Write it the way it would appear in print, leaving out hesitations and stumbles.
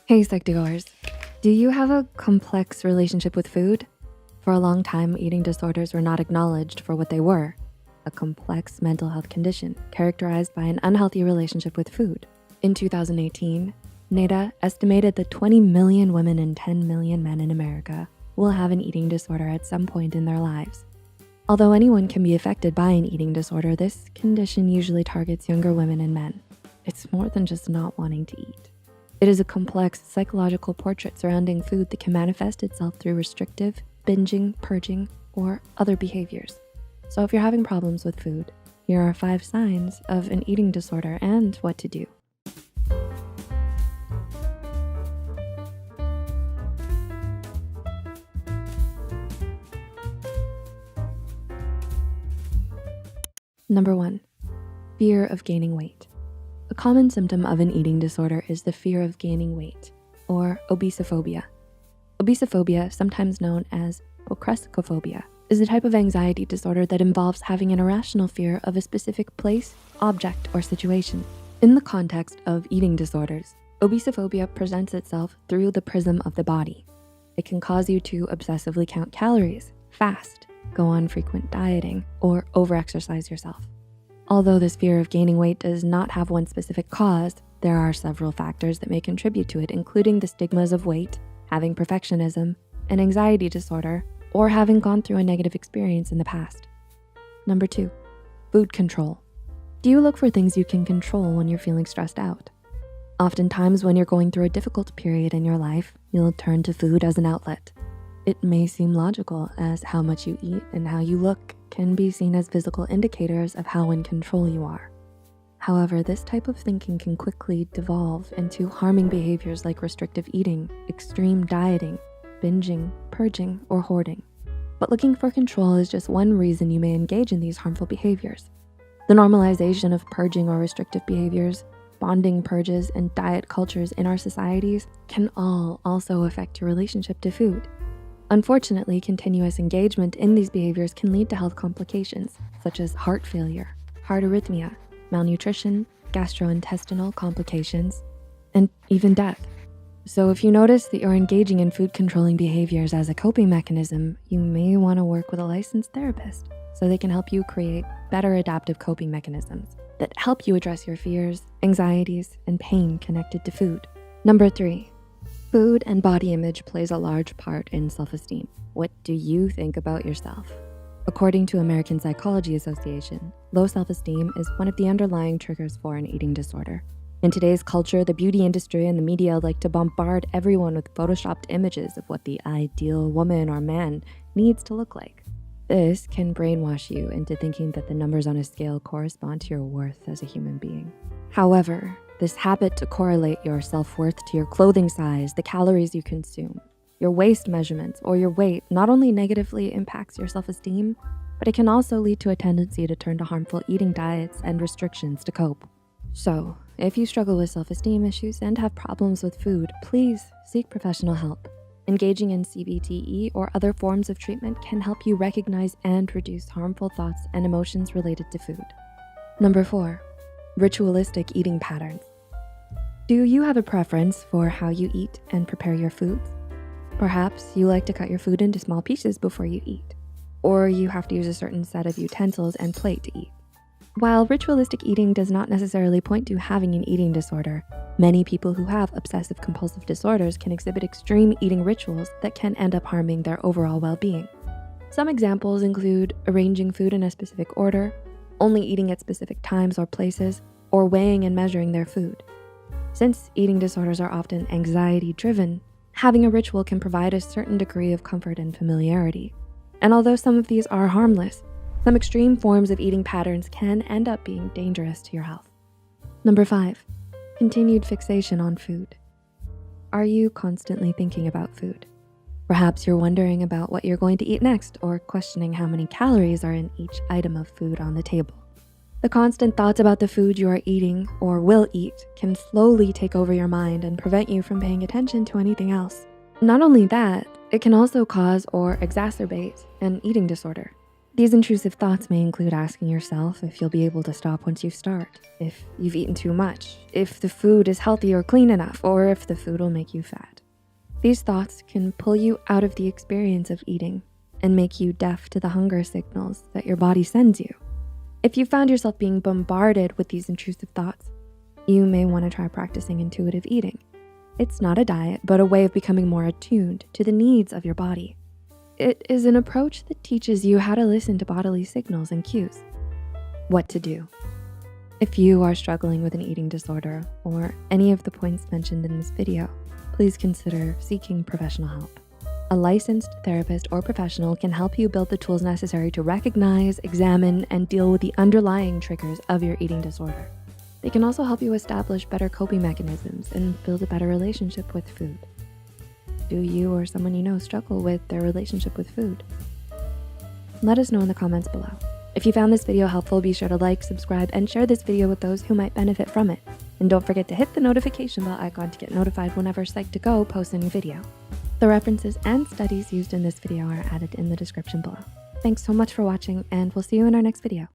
Hey Psych2Goers, do you have a complex relationship with food? For a long time, eating disorders were not acknowledged for what they were, a complex mental health condition characterized by an unhealthy relationship with food. In 2018, NADA estimated that 20 million women and 10 million men in America will have an eating disorder at some point in their lives. Although anyone can be affected by an eating disorder, this condition usually targets younger women and men. It's more than just not wanting to eat. It is a complex psychological portrait surrounding food that can manifest itself through restrictive, binging, purging, or other behaviors. So if you're having problems with food, here are 5 signs of an eating disorder and what to do. Number 1, fear of gaining weight. A common symptom of an eating disorder is the fear of gaining weight, or obesophobia. Obesophobia, sometimes known as pocrescophobia, is a type of anxiety disorder that involves having an irrational fear of a specific place, object, or situation. In the context of eating disorders, obesophobia presents itself through the prism of the body. It can cause you to obsessively count calories, fast, go on frequent dieting, or overexercise yourself. Although this fear of gaining weight does not have one specific cause, there are several factors that may contribute to it, including the stigmas of weight, having perfectionism, an anxiety disorder, or having gone through a negative experience in the past. Number 2, food control. Do you look for things you can control when you're feeling stressed out? Oftentimes when you're going through a difficult period in your life, you'll turn to food as an outlet. It may seem logical, as how much you eat and how you look can be seen as physical indicators of how in control you are. However, this type of thinking can quickly devolve into harming behaviors like restrictive eating, extreme dieting, binging, purging, or hoarding. But looking for control is just one reason you may engage in these harmful behaviors. The normalization of purging or restrictive behaviors, bonding purges, and diet cultures in our societies can all also affect your relationship to food. Unfortunately, continuous engagement in these behaviors can lead to health complications such as heart failure, heart arrhythmia, malnutrition, gastrointestinal complications, and even death. So if you notice that you're engaging in food controlling behaviors as a coping mechanism, you may want to work with a licensed therapist so they can help you create better adaptive coping mechanisms that help you address your fears, anxieties, and pain connected to food. Number 3, food and body image plays a large part in self-esteem. What do you think about yourself? According to American Psychology Association, low self-esteem is one of the underlying triggers for an eating disorder. In today's culture, the beauty industry and the media like to bombard everyone with photoshopped images of what the ideal woman or man needs to look like. This can brainwash you into thinking that the numbers on a scale correspond to your worth as a human being. However, this habit to correlate your self-worth to your clothing size, the calories you consume, your waist measurements, or your weight not only negatively impacts your self-esteem, but it can also lead to a tendency to turn to harmful eating diets and restrictions to cope. So, if you struggle with self-esteem issues and have problems with food, please seek professional help. Engaging in CBT or other forms of treatment can help you recognize and reduce harmful thoughts and emotions related to food. Number 4, ritualistic eating patterns. Do you have a preference for how you eat and prepare your foods? Perhaps you like to cut your food into small pieces before you eat, or you have to use a certain set of utensils and plate to eat. While ritualistic eating does not necessarily point to having an eating disorder, many people who have obsessive compulsive disorders can exhibit extreme eating rituals that can end up harming their overall well-being. Some examples include arranging food in a specific order, only eating at specific times or places, or weighing and measuring their food. Since eating disorders are often anxiety-driven, having a ritual can provide a certain degree of comfort and familiarity. And although some of these are harmless, some extreme forms of eating patterns can end up being dangerous to your health. Number 5, continued fixation on food. Are you constantly thinking about food? Perhaps you're wondering about what you're going to eat next or questioning how many calories are in each item of food on the table. The constant thoughts about the food you are eating or will eat can slowly take over your mind and prevent you from paying attention to anything else. Not only that, it can also cause or exacerbate an eating disorder. These intrusive thoughts may include asking yourself if you'll be able to stop once you start, if you've eaten too much, if the food is healthy or clean enough, or if the food will make you fat. These thoughts can pull you out of the experience of eating and make you deaf to the hunger signals that your body sends you. If you found yourself being bombarded with these intrusive thoughts, you may want to try practicing intuitive eating. It's not a diet, but a way of becoming more attuned to the needs of your body. It is an approach that teaches you how to listen to bodily signals and cues. What to do. If you are struggling with an eating disorder or any of the points mentioned in this video, please consider seeking professional help. A licensed therapist or professional can help you build the tools necessary to recognize, examine, and deal with the underlying triggers of your eating disorder. They can also help you establish better coping mechanisms and build a better relationship with food. Do you or someone you know struggle with their relationship with food? Let us know in the comments below. If you found this video helpful, be sure to like, subscribe, and share this video with those who might benefit from it. And don't forget to hit the notification bell icon to get notified whenever Psych2Go posts a new video. The references and studies used in this video are added in the description below. Thanks so much for watching, and we'll see you in our next video.